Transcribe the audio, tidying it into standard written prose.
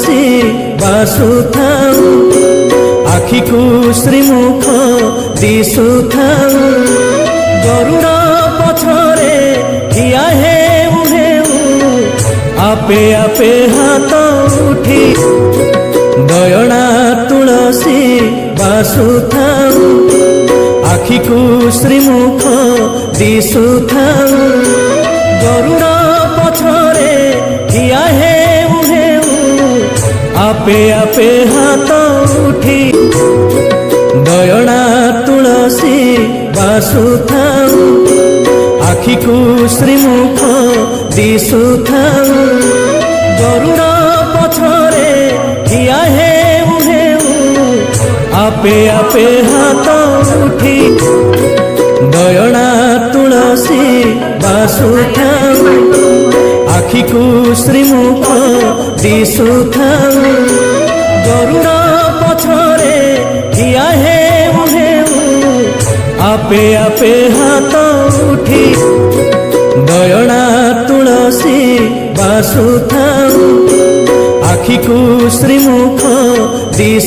तुलसी बासुथाऊ आखि को श्रीमुख दिशुथाऊ गरुड़ पछरे ठिया हेउ हेउ आपे आपे हाथ उठी दयना तुलसी बासुथाऊ आखि को श्रीमुख दिशुथाऊ गरुड़ पछरे ठिया हेउ हेउ आपे आपे हाथ उठी दयना तुलसी बासुथाऊ आखि को श्रीमुख दिशुथाऊ गरुड़ पछरे ठिया हेउ हेउ आपे आपे हाथ उठी दयना तुलसी बासुथाऊ आखि को श्रीमुख दिशुथाऊ गरुड़ पछरे ठिया हेउ हेउ आपे आपे हाथ उठी दयना तुलसी बासुथाऊ आखि को श्रीमुख दिशु